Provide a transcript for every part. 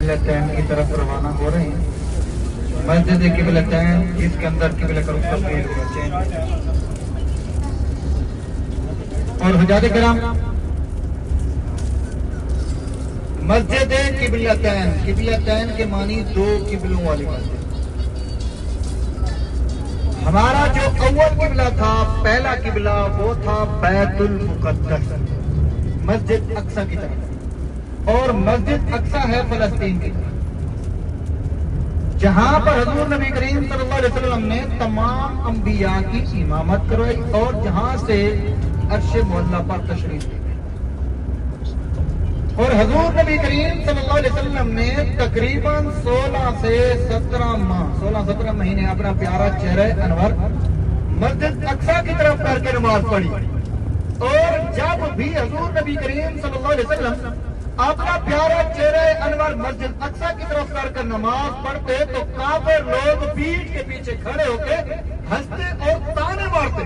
قبلتین کی طرف روانہ ہو رہے ہیں. مسجد قبلتین جس کے اندر قبلہ کا رخ تبدیل ہوا چینج. اور حجاج کرام مسجد قبلتین، قبلتین کے معنی دو قبلوں والی مسجد. ہمارا جو اول قبلہ تھا، پہلا قبلہ وہ تھا بیت المقدس، مسجد اقصی کی طرف، اور مسجد اقصی ہے فلسطین کی طرف، جہاں پر حضور نبی کریم صلی اللہ علیہ وسلم نے تمام انبیاء کی امامت کروائی اور جہاں سے عرش معلیٰ پر تشریف لی. اور حضور نبی کریم صلی اللہ علیہ وسلم نے تقریباً 16 مہینے اپنا پیارا چہرہ انور مسجد اقصی کی طرف کر کے نماز پڑھی. اور جب بھی حضور نبی کریم صلی اللہ علیہ وسلم اپنا پیارا چہرہ انور مسجد اقصی کی طرف کر کر نماز پڑھتے تو کافر لوگ پیٹھ کے پیچھے کھڑے ہو کے ہنستے اور تانے مارتے.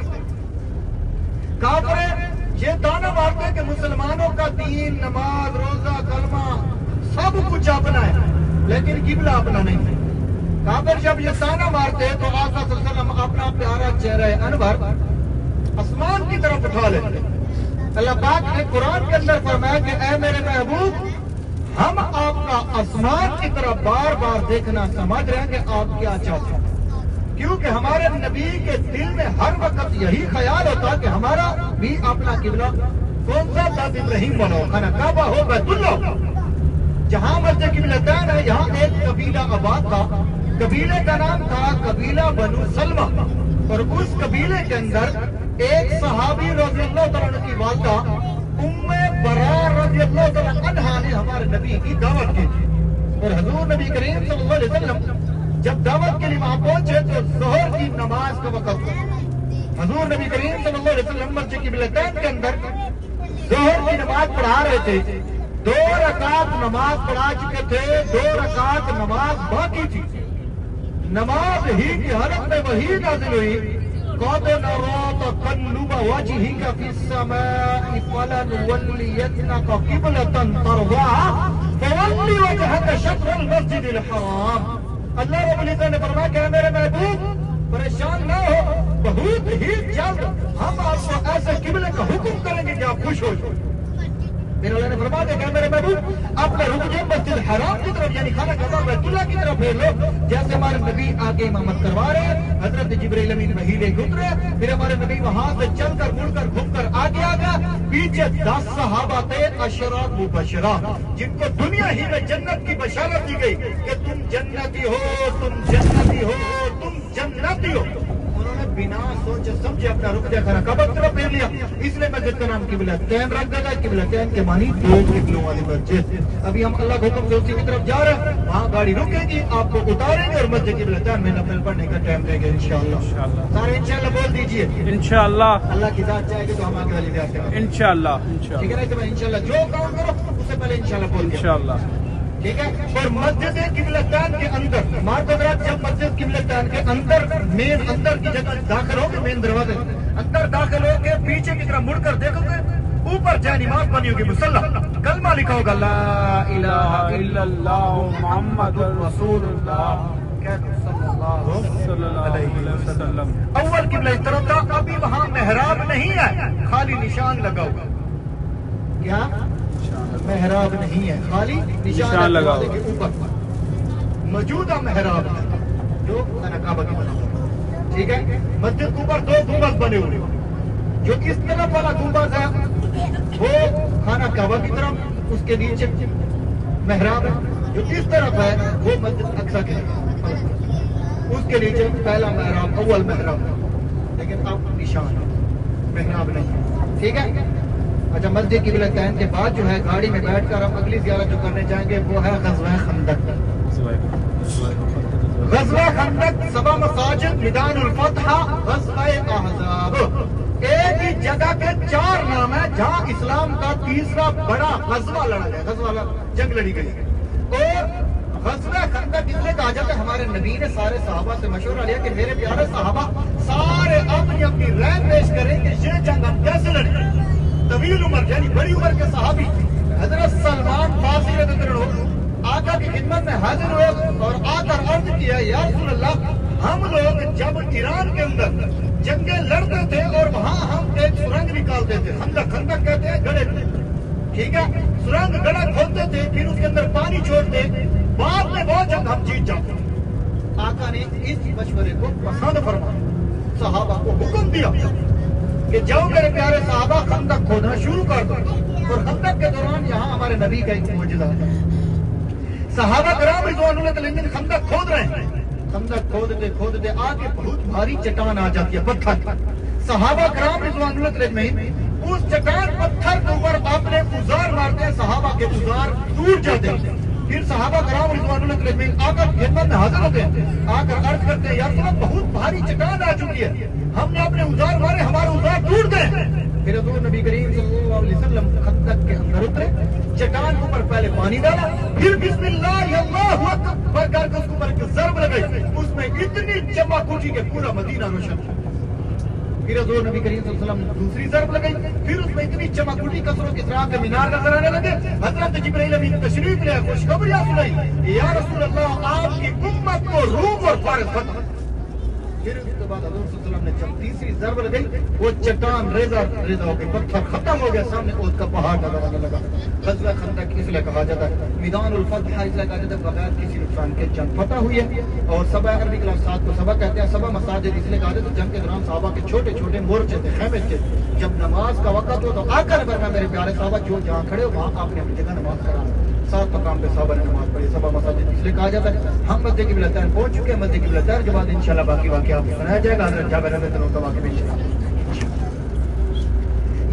کافر یہ تانا مارتے کہ مسلمانوں کا دین، نماز، روزہ، کلمہ سب کچھ اپنا ہے لیکن قبلہ اپنا نہیں ہے. کافر جب یہ تانا مارتے تو آقا صلی اللہ علیہ وسلم اپنا پیارا چہرہ انور آسمان کی طرف اٹھا لیتے. اللہ پاک نے قرآن کے اندر فرمایا کہ اے میرے محبوب، ہم آپ کا آسمان کی طرف بار بار دیکھنا سمجھ رہے ہیں کہ آپ کیا چاہتے ہیں، کیونکہ ہمارے نبی کے دل میں ہر وقت یہی خیال ہوتا کہ ہمارا بھی اپنا قبلہ کون سا تھا؟ ابراہیم والا ہو، خانہ کعبہ ہو، بیت اللہ. جہاں مسجد قبلتین ہے یہاں ایک قبیلہ آباد تھا. قبیلے کا نام تھا قبیلہ بنو سلمہ، اور اس قبیلے کے اندر ایک صحابی رضی اللہ تعالیٰ عنہ کی والدہ ام برار رضی اللہ تعالیٰ عنہا نے ہمارے نبی کی دعوت کی تھی. اور حضور نبی کریم صلی اللہ علیہ وسلم جب دعوت کے لیے وہاں پہنچے تو ظہر کی نماز کا وقت تھا. حضور نبی کریم صلی اللہ علیہ وسلم مسجد قبلتین کے اندر ظہر کی نماز پڑھا رہے تھے. 2 رکعت نماز پڑھا چکے تھے، 2 رکعت نماز باقی تھی. نماز ہی کی حالت میں وہی نازل ہوئی، قَدْ نَرَىٰ تَقَلُّبَ وَجْهِكَ فِي السَّمَاءِ فَلَنُوَلِّيَنَّكَ قِبْلَةً تَرْضَاهَا فَوَلِّ وَجْهَكَ شَطْرَ الْمَسْجِدِ الْحَرَامِ. اللہ رب العزت نے فرمایا کہ میرے محبوب پریشان نہ ہو، بہت ہی جلد ہم آپ کو ایسے قبلے کا حکم کریں گے کہ آپ خوش ہو جائیں. پھر اللہ نے فرمایا کہ میرے محبوب اپنے رخ مسجد حرام کی طرف یعنی خانہ کعبہ بیت اللہ کی طرف پھیر لو. جیسے ہمارے نبی آگے امامت کروا رہے ہیں، حضرت جبرائیل امین وحی لے کے اترے، پھر ہمارے نبی وہاں سے چل کر مڑ کر گھوم کر آگے آ گیا. پیچھے 10 صحابہ تھے عشرہ مبشرہ، جن کو دنیا ہی میں جنت کی بشارت دی گئی کہ تم جنتی ہو، تم جنتی ہو، تم جنتی ہو. انہوں نے بنا سوچے سمجھے اپنا رخ خانہ کعبہ کی طرف پھیر لیا. اس لیے مسجد کا نام قبلتین رکھ دیا. قبلتین کے معنی 2 قبلوں والی مسجد. ابھی ہم اللہ کے حکم سے اسی کی طرف جا رہے ہیں، وہاں گاڑی رکے گی، آپ کو اتاریں گے اور مسجد قبلتین میں نفل پڑھنے کا ٹائم دیں گے انشاءاللہ. سارے انشاءاللہ بول دیجئے انشاءاللہ. اللہ کی ذات چاہے گی تو ہم آگے والی ذات کریں گے انشاءاللہ. ٹھیک ہے نا؟ تو انشاءاللہ جو کام کرو اس سے پہلے انشاءاللہ بول دیں انشاءاللہ. ٹھیک ہے. اور مسجد قبلتین کے اندر مارکوزرات جب مسجد قبلتین کے اندر مین اندر کی جگہ داخل ہو کے مین دروازے اندر داخل ہو کے پیچھے کی طرف مڑ کر دیکھو گے اوپر جائے نماز بنی ہوگی، مصلی کلمہ لکھا ہوگا لا الہ الا اللہ محمد رسول اللہ صلی اللہ علیہ وسلم. اول قبلہ اس طرف تھا. ابھی وہاں محراب نہیں ہے، خالی نشان لگا ہوگا. کیا محراب نہیں ہے، خالی نشان لگا ہوگا. اوپر موجودہ محراب ہے جو خانہ کعبہ کی بنا. ٹھیک ہے. مسجد کے اوپر 2 گنبد بنے ہوئے، جو اس طرف والا گنبد ہے وہ خانہ کعبہ کی طرف، اس کے نیچے محراب ہے. جو اس طرف ہے وہ مسجد اقصی کی طرف، اس کے نیچے پہلا محراب اول محراب ہے، لیکن اب نشان ہے، محراب نہیں. ٹھیک ہے. اچھا، مسجد قبلتین کے بعد جو ہے گاڑی میں بیٹھ کر ہم اگلی زیارت جو کرنے جائیں گے وہ ہے غزوہ خندق. غزوہ خندق، 7 مساجد، میدان الفتح، غزوہ احزاب. ایک ہی جگہ کے 4 نام ہیں جہاں اسلام کا تیسرا بڑا غزوہ لڑا گیا، غزوہ جنگ لڑی گئی. اور غزوہ خندق اس لیے کہا جاتا ہے، ہمارے نبی نے سارے صحابہ سے مشورہ لیا کہ میرے پیارے صحابہ سارے اپنی اپنی رائے پیش کریں کہ یہ جنگ ہم کیسے لڑیں. طویل عمر یعنی بڑی عمر کے صحابی حضرت سلمان فارسی رضی اللہ عنہ آقا کی خدمت میں حاضر ہوئے اور آ کر عرض کیا یا رسول اللہ ہم لوگ جب ایران کے اندر جنگیں لڑتے تھے اور وہاں ہم ایک سرنگ نکالتے تھے، خندق کہتے ہیں گڑھے تھے، ٹھیک ہے، سرنگ گڑھا کھولتے تھے پھر اس کے اندر پانی چھوڑتے، بعد میں وہ جنگ ہم جیت جاتے۔ آقا نے اس مشورے کو پسند فرمایا، صحابہ کو حکم دیا کہ جاؤ میرے پیارے صحابہ خندق کھودنا شروع کر دو، اور خندق کے دوران یہاں ہمارے نبی کا ایک معجزہ ہے۔ صحابہ کرام رضوان اللہ علیہم خندق کھود رہے ہیں، خندق کھودتے آگے بہت بھاری چٹان آ جاتی ہے، پتھر۔ صحابہ کرام رضوان اللہ علیہم اس چٹان پتھر کے اوپر اپنے اوزار مارتے ہیں، صحابہ کے اوزار ٹوٹ جاتے ہیں۔ پھر صحابہ کرام رضوان اللہ علیہم آ کر خدمت میں حاضر ہوتے ہیں، آ کر عرض کرتے ہیں یا رسول اللہ بہت بھاری چٹان آ چکی ہے، ہم نے اپنے اوزار مارے، ہمارے اوزار ٹوٹ گئے۔ پھر حضور نبی کریم صلی اللہ علیہ وسلم خندق کے اندر اترے، چٹان کے اوپر پہلے پانی ڈالا، پھر بسم اللہ اللہ اکبر کر کے اس کے اوپر ایک ضرب لگائی، اس میں اتنی چمک اٹھی کہ پورا مدینہ روشن تھا۔ پھر حضور نبی کریم صلی اللہ علیہ وسلم دوسری ضرب لگائی، پھر اس میں اتنی چمک اٹھی کسروں کے طرح کے مینار نظر آنے لگے۔ حضرت جبرائیل امین تشریف لے خوشخبریاں سنائی، یا رسول اللہ آپ کی امت کو روم اور فارس فتح۔ پھر اس کے بعد حضور صلی اللہ علیہ وسلم نے جب تیسری ضرب لگائی، وہ چٹان ریزہ ہو کے پتھر ختم ہو گیا، سامنے اوت کا پہاڑ نظر آنے لگا۔ غزوہ خندق اس لیے کہا جاتا ہے میدان الفتح، اس لیے کہا جاتا ہے بغیر کسی نقصان کے جنگ فتح ہوئی ہے۔ اور سبا عربی کلاس 7 کو سبا کہتے ہیں، سبا مساجد اس لیے کہا جاتا ہے جنگ کے دوران صحابہ کے چھوٹے چھوٹے مورچے تھے، خیمے تھے، جب نماز کا وقت ہو تو آ کر فرمایا میرے پیارے صحابہ جو جہاں کھڑے ہو وہاں آپ نے اپنی جگہ نماز کرانا۔ 7 مقام پہ صحابہ نے نماز پڑھی، سبا مساجد اس لیے کہا جاتا ہے۔ ہم مسجد قبلتین پہنچ چکے ہیں، مسجد قبلتین کے بعد انشاءاللہ باقی واقعہ آپ کو سنایا جائے گا۔ حضرت جابر رضی اللہ عنہ کا واقعہ بھی انشاءاللہ۔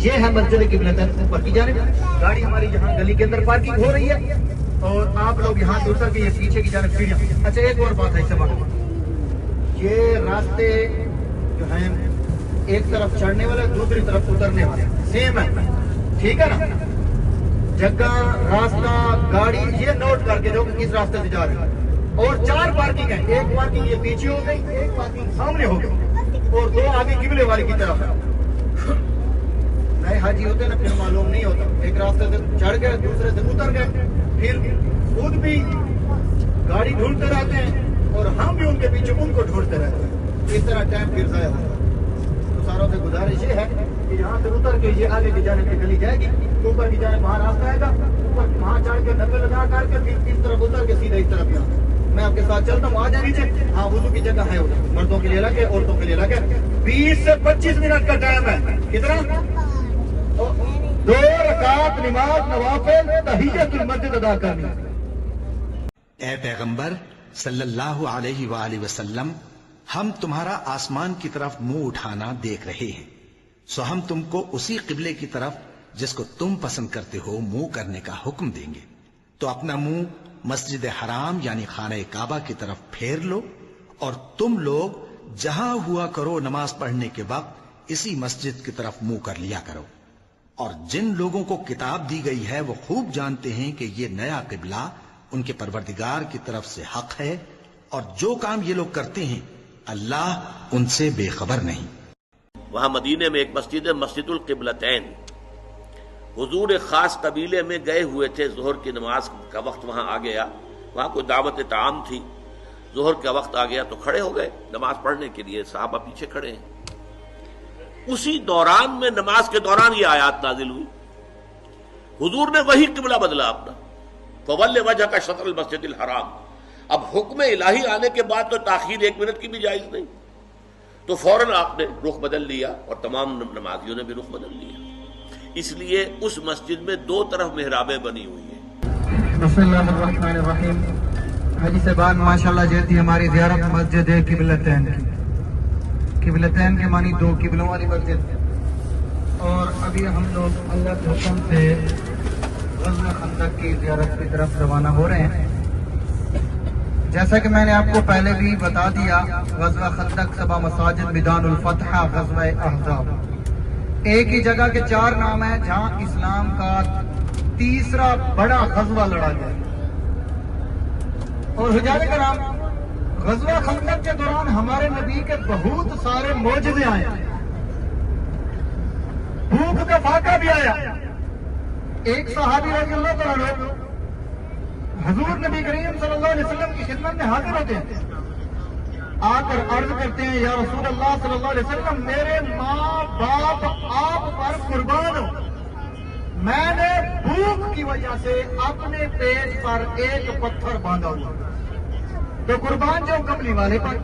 یہ ہے مسجد قبلتین اوپر کی جانب، گاڑی ہماری یہاں گلی کے اندر پارکنگ ہو رہی ہے اور آپ لوگ یہاں سے اتر کے یہ پیچھے کی جانب سیڑھیاں۔ اچھا ایک اور بات ہے اس سے بات، یہ راستے جو ہیں ایک طرف چڑھنے والے دوسری طرف اترنے والے سیم ہے، ٹھیک ہے نا؟ جگہ راستہ گاڑی یہ نوٹ کر کے جو کہ کس راستے سے جا رہے ہیں، اور 4 پارکنگ ہیں، ایک پارکنگ یہ پیچھے ہو گئی، ایک پارکنگ سامنے ہو گئی، اور 2 آگے قبلے والے کی طرف ہے۔ نئے حاجی ہوتے ہیں نا پھر معلوم نہیں ہوتا، ایک راستے سے چڑھ گئے دوسرے سے اتر گئے، پھر خود بھی گاڑی ڈھونڈتے رہتے ہیں اور ہم بھی ان کے پیچھے ان کو ڈھونڈتے رہتے ہیں، اس طرح ٹائم پھر ضائع ہوتا ہے۔ تو ساروں سے گزارش یہ ہے کہ یہاں سے اتر کے یہ آگے کی جانب کی گلی جائے گی، اوپر کی جانب وہاں راستہ آئے گا، اوپر وہاں چڑھ کے ڈبے لگا کر کے پھر اس طرف اتر کے سیدھا اس طرف یہاں میں آپ کے ساتھ چلتا ہوں، آ جائے نیچے۔ ہاں وضو کی جگہ ہے ادھر، مردوں کے لیے الگ ہے عورتوں کے لیے الگ ہے۔ 20 سے 25 منٹ کا ٹائم ہے، کتنا؟ 2 رکعت نماز نوافل تحیت المسجد ادا کرنی۔ اے پیغمبر صلی اللہ علیہ وآلہ وسلم، ہم تمہارا آسمان کی طرف منہ اٹھانا دیکھ رہے ہیں، سو ہم تم کو اسی قبلے کی طرف جس کو تم پسند کرتے ہو منہ کرنے کا حکم دیں گے، تو اپنا منہ مسجد حرام یعنی خانہ کعبہ کی طرف پھیر لو، اور تم لوگ جہاں ہوا کرو نماز پڑھنے کے وقت اسی مسجد کی طرف منہ کر لیا کرو۔ اور جن لوگوں کو کتاب دی گئی ہے وہ خوب جانتے ہیں کہ یہ نیا قبلہ ان کے پروردگار کی طرف سے حق ہے، اور جو کام یہ لوگ کرتے ہیں اللہ ان سے بے خبر نہیں۔ وہاں مدینے میں ایک مسجد ہے، مسجد القبلتین۔ حضور ایک خاص قبیلے میں گئے ہوئے تھے، ظہر کی نماز کا وقت وہاں آ گیا، وہاں کوئی دعوت طعام تھی، ظہر کا وقت آ گیا تو کھڑے ہو گئے نماز پڑھنے کے لیے، صحابہ پیچھے کھڑے ہیں۔ اسی دوران میں نماز کے دوران یہ آیات نازل ہوئی، حضور نے وہی قبلہ بدلا اپنا، فَوَلِّ وَجْهَكَ شَطْرَ الْمَسْجِدِ الْحَرَامِ۔ اب حکم الہی آنے کے بعد تو تاخیر 1 منٹ کی بھی جائز نہیں، تو فوراً آپ نے رخ بدل لیا اور تمام نمازیوں نے بھی رخ بدل لیا۔ اس لیے اس مسجد میں 2 طرف محرابیں بنی ہوئی ہیں۔ بسم اللہ الرحمن الرحیم۔ حاجی صاحبان ماشاءاللہ جیتی ہماری زیارت مسجد ہے قبلتین کی، قبلتین کے معنی 2 قبلوں والی مسجد، اور ابھی ہم لوگ اللہ کے حکم سے غزوہ خندق کی زیارت کی طرف روانہ ہو رہے ہیں۔ جیسا کہ میں نے آپ کو پہلے بھی بتا دیا، غزوہ خندق، سبا مساجد، میدان الفتح، غزوہ احزاب، ایک ہی جگہ کے 4 نام ہیں جہاں اسلام کا تیسرا بڑا غزوہ لڑا گیا۔ اور حجاج کرام، غزوہ خندق کے دوران ہمارے نبی کے بہت سارے معجزے آئے، بھوک کا فاقہ بھی آیا۔ ایک صحابی رضی اللہ عنہ حضور نبی کریم صلی اللہ علیہ وسلم کی خدمت میں حاضر ہوتے ہیں، آ کر عرض کرتے ہیں یا رسول اللہ صلی اللہ علیہ وسلم میرے ماں باپ آپ پر قربان ہو، میں نے بھوک کی وجہ سے اپنے پیٹ پر ایک پتھر باندھا ہوا، تو قربان جو کملی والے پر،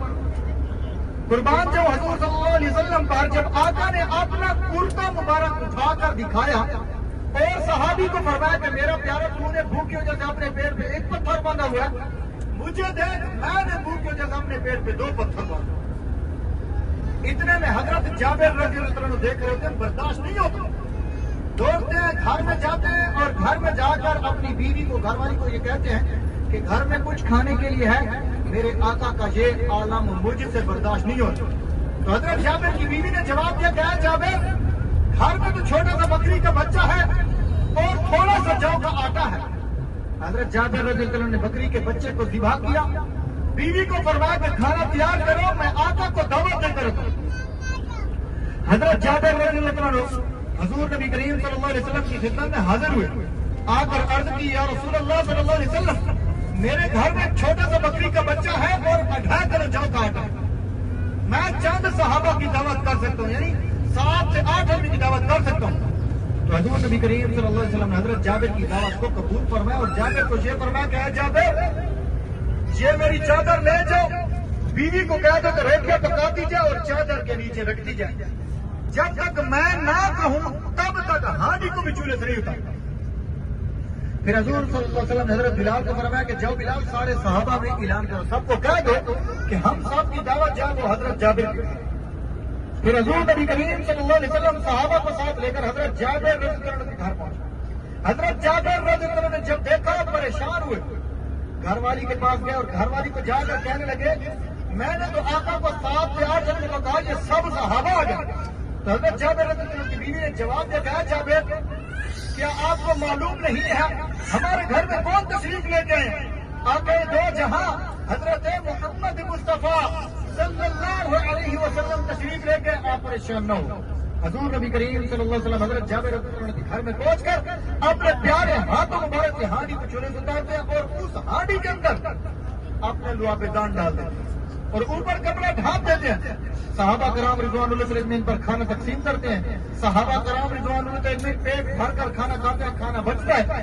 قربان جو حضور صلی اللہ علیہ وسلم پر جب آقا نے اپنا کرتا مبارک اٹھا کر دکھایا اور صحابی کو فرمایا کہ میرا پیارا تو نے بھوک کی وجہ سے اپنے پیٹ پہ ایک پتھر باندھا ہوا ہے، مجھے دیکھ میں نے بھوک کی وجہ سے اپنے پیٹ پہ 2 پتھر باندھا۔ اتنے میں حضرت جابر رضی اللہ عنہ دیکھ رہے ہوتے ہیں، برداشت نہیں ہوتا، دوڑتے ہیں گھر میں جاتے ہیں اور گھر میں جا کر اپنی بیوی کو، گھر والی کو یہ کہتے ہیں کہ گھر میں کچھ کھانے کے لیے ہے، میرے آقا کا یہ عالم مجھ سے برداشت نہیں ہوتا۔ تو حضرت جابر کی بیوی نے جواب دیا کہ جابر گھر میں تو چھوٹا سا بکری کا بچہ ہے اور تھوڑا سا جو کا آٹا ہے۔ حضرت جابر رضی اللہ عنہ نے بکری کے بچے کو ذبح کیا، بیوی کو فرمایا کہ کھانا تیار کرو، میں آقا کو دعوت دے کر دوں۔ حضرت جابر رضی اللہ عنہ حضور نبی کریم صلی اللہ علیہ وسلم کی خدمت میں حاضر ہوئے، آ کر عرض کی یا رسول اللہ صلی اللہ علیہ وسلم میرے گھر میں ایک چھوٹا سا بکری کا بچہ ہے اور 18 جو کا آٹا ہے، میں چند صحابہ کی دعوت کر سکتا ہوں، یعنی 7 سے 8 آدمی کی دعوت کر سکتا ہوں۔ تو حضور نبی کریم صلی اللہ علیہ وسلم نے حضرت جابر کی دعوت کو قبول فرمایا اور جابر کو یہ فرمایا کہ اے جابر یہ میری چادر لے جاؤ، بیوی کو کہہ دو کہ ریکھیاں پکاتی جائے اور چادر کے نیچے رکھتی جائے، جب تک میں نہ کہوں تب تک ہانڈی کو بھی چولہے سے نہیں اتارتا۔ پھر حضور صلی اللہ علیہ وسلم نے حضرت بلال کو فرمایا کہ جاؤ بلال سارے صحابہ میں اعلان کرو، سب کو کہہ دو کہ ہم سب کی دعوت جائے وہ حضرت جابر کی۔ پھر حضور نبی کریم صلی اللہ علیہ وسلم صحابہ کو ساتھ لے کر حضرت جابر رضی اللہ عنہ کے گھر پہنچے۔ حضرت جابر رضی اللہ عنہ نے جب دیکھا پریشان ہوئے، گھر والی کے پاس گئے اور گھر والی کو جا کر کہنے لگے میں نے تو آقا کو 7 سے 8 جن کو کہا یہ سب صحابہ آ گئے۔ تو حضرت جابر رضی اللہ عنہ کی بیوی نے جواب دیا کہ جابر کیا آپ کو معلوم نہیں ہے ہمارے گھر میں کون تشریف لے گئے؟ آقا دو جہاں حضرت محمد مصطفیٰ صلی اللہ علیہ وسلم تشریف لے کے آپ پریشان نہ ہو۔ حضور نبی کریم صلی اللہ علیہ وسلم حضرت جابر رضی اللہ عنہ کے گھر میں پہنچ کر اپنے پیارے ہاتھوں مبارک سے ہانڈی کو چولہے سے اتارتے ہیں اور اس ہانڈی کے اندر اپنے لعاب دان ڈال دیتے ہیں اور اوپر کپڑا ڈھانپ دیتے ہیں۔ صحابہ کرام رضوان اللہ علیہ وسلم پر کھانا تقسیم کرتے ہیں، صحابہ کرام رضوان اللہ علیہ وسلم پیٹ بھر کر کھانا کھاتے ہیں، کھانا بچتا ہے،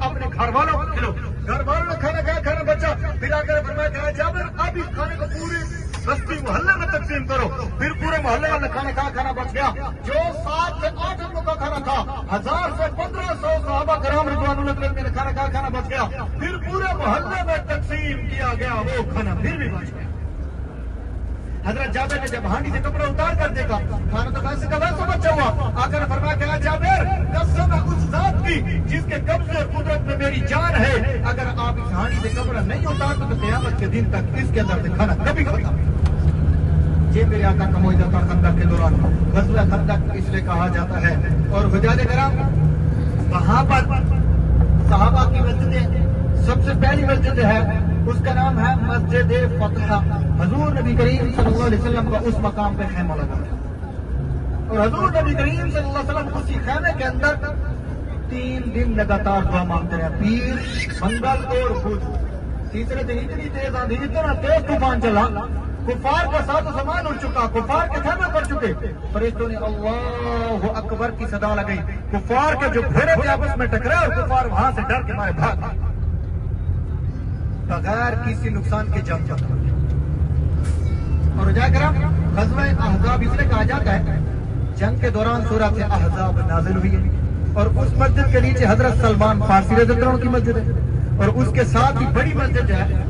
اپنے گھر والوں کو کھلاؤ، گھر والوں نے کھانا کھایا، کھانا بچا، پھر آ کر فرمایا کہ جابر اب اس کھانے کو پوری بستی محلے میں تقسیم کرو، پھر پورے محلے والے کھانا کھایا، کھانا بچ گیا، جو 7 سے 8 لوگوں کا کھانا تھا، 1000 سے 1500 صحابہ کرام رضوان اللہ علیہ وسلم نے کھانا کھایا، کھانا بچ گیا، پھر پورے محلے میں تقسیم کیا گیا، وہ کھانا پھر بھی بچ گیا۔ حضرت جابر نے جب ہانڈی سے کپڑا اتار کر دیکھا کھانا تو ویسے کا ویسے بچا ہوا، آ کر فرمایا کہ جابر قسم ہے اس ذات کی جس کے قبضے اور قدرت میں میری جان ہے، اگر آپ اس ہانڈی سے کپڑا نہیں اتارتے تو قیامت کے دن تک اس کے اندر سے کھانا کبھی ختم نہیں۔ یہ میرے آقا کا معجزہ تھا خندق کے دوران، غزوہ خندق اس لیے کہا جاتا ہے۔ اور حجاج کرام وہاں پر صحابہ کی مسجدیں، سب سے پہلی مسجد ہے اس کا نام ہے مسجد فتح، حضور نبی کریم صلی اللہ علیہ وسلم کا اس مقام پہ خیمہ لگا تھا اور حضور نبی کریم صلی اللہ علیہ وسلم اسی خیمے کے اندر 3 دن لگاتار دعا مانگتے ہیں، پیر، منگل اور بدھ۔ تیسرے دن اتنی تیز آندھی، اتنا تیز طوفان چلا، کفار کا ساتھ سامان اڑ چکا، کفار کے خیمے پڑ چکے، فرشتوں نے اللہ اکبر کی صدا لگئی، کفار کے جو گھوڑے تھے آپس میں ٹکرائے اور کفار وہاں سے ڈر کے مارے بھاگ گئے بغیر کسی نقصان کے جنگ چل رہا۔ اور رجاء کرام غزوہ احزاب اس لیے کہا جاتا ہے جنگ کے دوران سورۃ احزاب نازل ہوئی ہے اور اس مسجد کے نیچے حضرت سلمان فارسی رضی اللہ عنہ کی مسجد ہے اور اس کے ساتھ ہی بڑی مسجد ہے،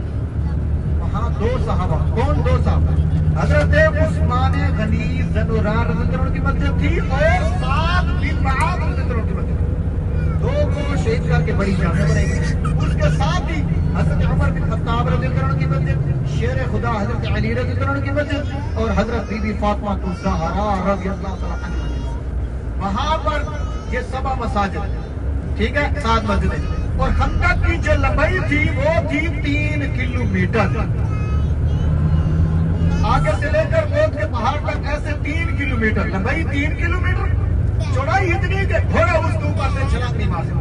وہاں 2 صحابہ، کون 2 صحابہ؟ حضرت عثمان غنی ذوالنوران رضی اللہ عنہ کی مسجد تھی اور سعد بن معاذ رضی اللہ عنہ کی مسجد، 2 کو شہید کر کے بڑی جامع بنائی گئی۔ اس کے ساتھ ہی حضرت عمر بن خطاب رضی اللہ عنہ کی مسجد، شیر خدا حضرت علی رضی اللہ عنہ کی مسجد اور حضرت بی بی فاطمہ الزہرا رضی اللہ عنہا۔ وہاں پر یہ 7 مساجد، ٹھیک ہے، 7 مسجدیں، اور خندق کی جو لمبائی تھی وہ تھی 3 کلومیٹر، آگے سے لے کر بودھ کے پہاڑ تک ایسے 3 کلومیٹر لمبائی، 3 کلومیٹر چوڑائی اتنی کہ گھوڑا اس کے اوپر سے چھلانگ نہیں مار سکتا۔